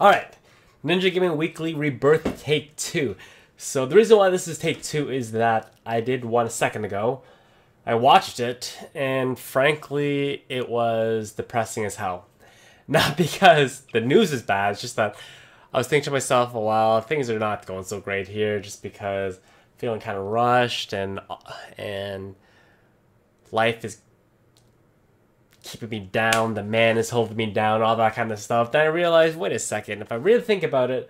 Alright, Ninja Gaming Weekly Rebirth Take 2. So the reason why this is Take 2 is that I did one a second ago. I watched it, and frankly, it was depressing as hell. Not because the news is bad, it's just that I was thinking to myself, well, things are not going so great here, just because I'm feeling kind of rushed, and life is keeping me down, the man is holding me down, all that kind of stuff. Then I realized, wait a second, if I really think about it,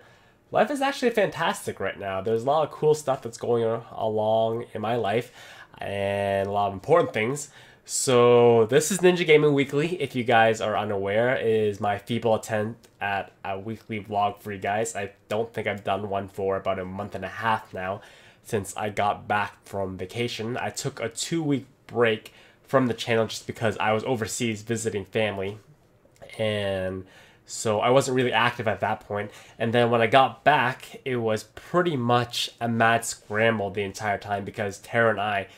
life is actually fantastic right now. There's a lot of cool stuff that's going along in my life, and a lot of important things. So this is Ninja Gaming Weekly. If you guys are unaware, it is my feeble attempt at a weekly vlog for you guys. I don't think I've done one for about a month and a half now, since I got back from vacation. I took a 2-week break from the channel just because I was overseas visiting family, and so I wasn't really active at that point. And then when I got back, it was pretty much a mad scramble the entire time, because Tara and I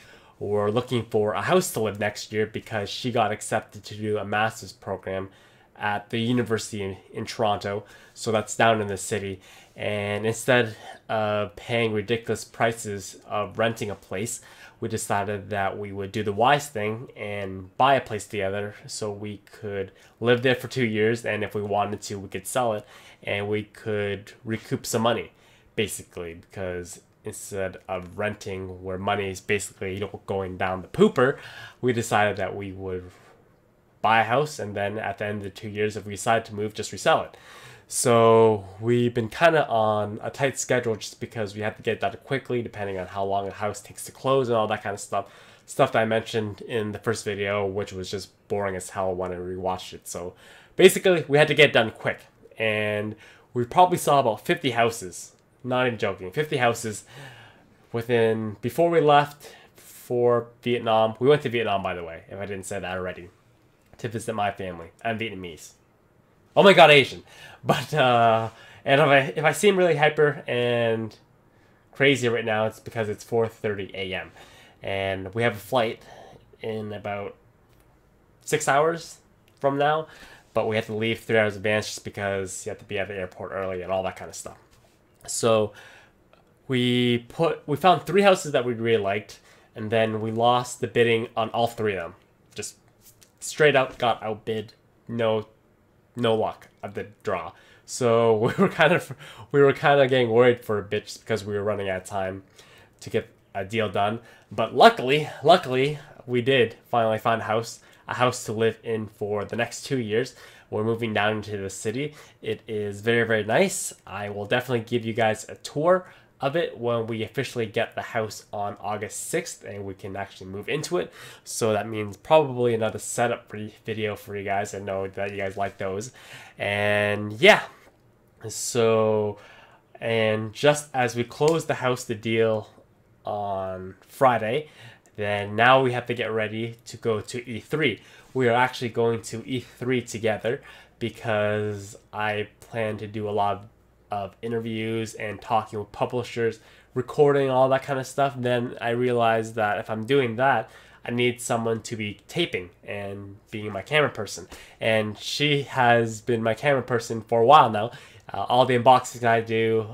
were looking for a house to live next year because she got accepted to do a master's program at the university in Toronto, so that's down in the city. And instead of paying ridiculous prices of renting a place, we decided that we would do the wise thing and buy a place together so we could live there for 2 years, and if we wanted to, we could sell it and we could recoup some money, basically, because instead of renting where money is basically going down the pooper, we decided that we would buy a house, and then at the end of the 2 years, if we decide to move, just resell it. So we've been kind of on a tight schedule just because we have to get that quickly, depending on how long a house takes to close and all that kind of stuff. Stuff that I mentioned in the first video, which was just boring as hell when I rewatched it. So basically, we had to get it done quick, and we probably saw about 50 houses. Not even joking, 50 houses before we left for Vietnam. We went to Vietnam, by the way, if I didn't say that already, to visit my family. I'm Vietnamese. Oh my god, Asian. But, and if I seem really hyper and crazy right now, it's because it's 4:30 a.m. And we have a flight in about 6 hours from now, but we have to leave 3 hours in advance just because you have to be at the airport early and all that kind of stuff. So we found 3 houses that we really liked, and then we lost the bidding on all 3 of them. Just straight out got outbid. No luck at the draw. So we were kind of getting worried for a bit just because we were running out of time to get a deal done. But luckily we did finally find a house to live in for the next 2 years. We're moving down into the city. It is very, very nice. I will definitely give you guys a tour of it when we officially get the house on August 6th and we can actually move into it. So that means probably another setup video for you guys. I know that you guys like those. And yeah, so, and just as we closed the deal on Friday, then now we have to get ready to go to E3. We are actually going to E3 together because I plan to do a lot of interviews and talking with publishers, recording, all that kind of stuff. Then I realized that if I'm doing that, I need someone to be taping and being my camera person. And she has been my camera person for a while now. All the unboxings I do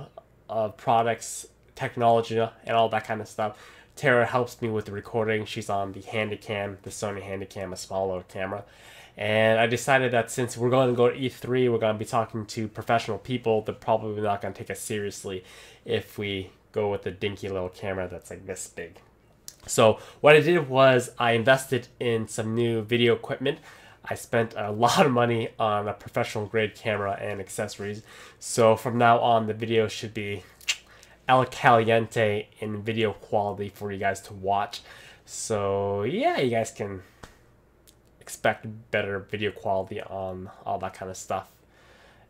of products, technology, and all that kind of stuff. Tara helps me with the recording. She's on the Handycam, the Sony Handycam, a smaller camera. And I decided that since we're going to go to E3, we're going to be talking to professional people. They're probably not going to take us seriously if we go with a dinky little camera that's like this big. So what I did was I invested in some new video equipment. I spent a lot of money on a professional grade camera and accessories. So from now on, the video should be El Caliente in video quality for you guys to watch. So yeah, you guys can expect better video quality on all that kind of stuff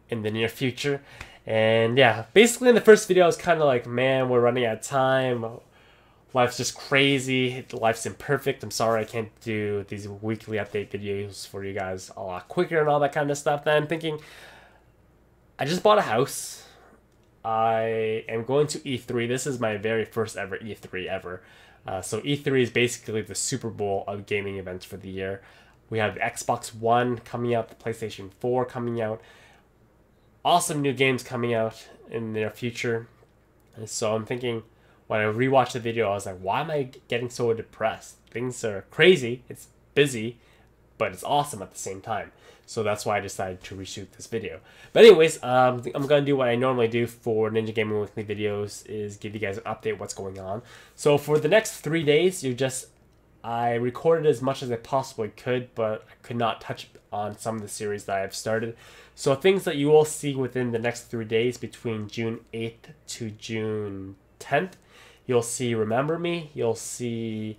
in the near future. And yeah, basically in the first video I was kind of like, man, we're running out of time, life's just crazy, life's imperfect, I'm sorry I can't do these weekly update videos for you guys a lot quicker and all that kind of stuff. Then I'm thinking, I just bought a house, I am going to E3. This is my very first ever E3 ever. So E3 is basically the Super Bowl of gaming events for the year. We have the Xbox One coming out, the PlayStation 4 coming out. awesome new games coming out in the near future. And so I'm thinking, when I rewatched the video, I was like, why am I getting so depressed? Things are crazy, it's busy, but it's awesome at the same time. So that's why I decided to reshoot this video. But anyways, I'm going to do what I normally do for Ninja Gaming Weekly videos, is give you guys an update what's going on. So for the next 3 days, I recorded as much as I possibly could, but I could not touch on some of the series that I've started. So things that you will see within the next 3 days between June 8th to June 10th, you'll see Remember Me, you'll see...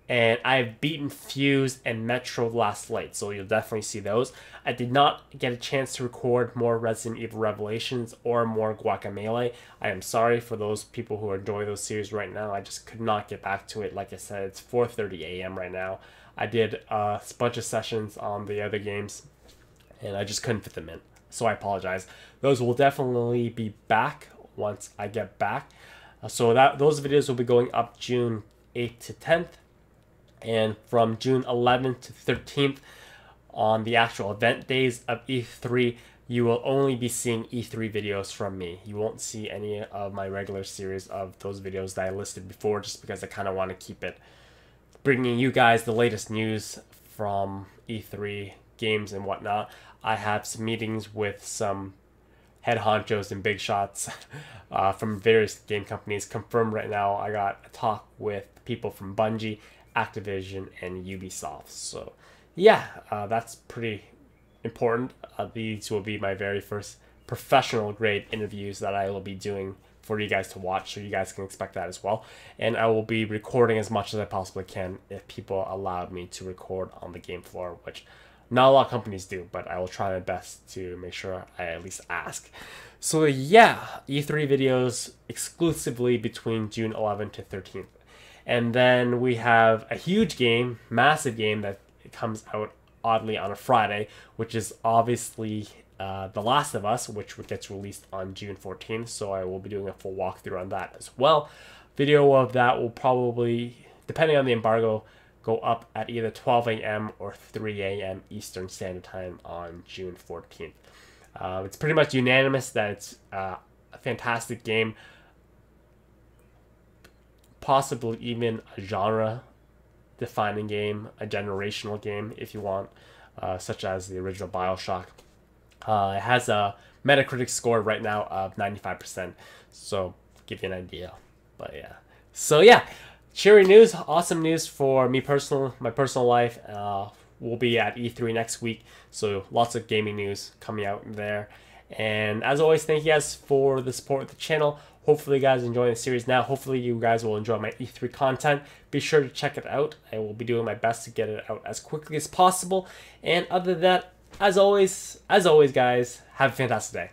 And I've beaten Fuse and Metro Last Light, so you'll definitely see those. I did not get a chance to record more Resident Evil Revelations or more Guacamelee. I am sorry for those people who are enjoying those series right now. I just could not get back to it. Like I said, it's 4:30 a.m. right now. I did a bunch of sessions on the other games, and I just couldn't fit them in. So I apologize. Those will definitely be back once I get back. So those videos will be going up June 8th to 10th. And from June 11th to 13th, on the actual event days of E3, you will only be seeing E3 videos from me. You won't see any of my regular series of those videos that I listed before, just because I kind of want to keep it bringing you guys the latest news from E3 games and whatnot. I have some meetings with some head honchos and big shots from various game companies confirmed right now. I got a talk with people from Bungie, Activision, and Ubisoft. So yeah, that's pretty important. These will be my very first professional grade interviews that I will be doing for you guys to watch, so you guys can expect that as well. And I will be recording as much as I possibly can if people allowed me to record on the game floor, which not a lot of companies do, but I will try my best to make sure I at least ask. So yeah, E3 videos exclusively between June 11th to 13th. And then we have a huge game, massive game that comes out oddly on a Friday, which is obviously The Last of Us, which gets released on June 14th. So I will be doing a full walkthrough on that as well. Video of that will probably, depending on the embargo, go up at either 12 a.m. or 3 a.m. Eastern Standard Time on June 14th. It's pretty much unanimous that it's a fantastic game. Possibly even a genre-defining game, a generational game, if you want, such as the original BioShock. It has a Metacritic score right now of 95%, so give you an idea. But yeah, so yeah, cheery news, awesome news for me personally, my personal life. We'll be at E3 next week, so lots of gaming news coming out there. And as always, thank you guys for the support of the channel. Hopefully you guys are enjoying the series now. Hopefully you guys will enjoy my E3 content. Be sure to check it out. I will be doing my best to get it out as quickly as possible. And other than that, as always guys, have a fantastic day.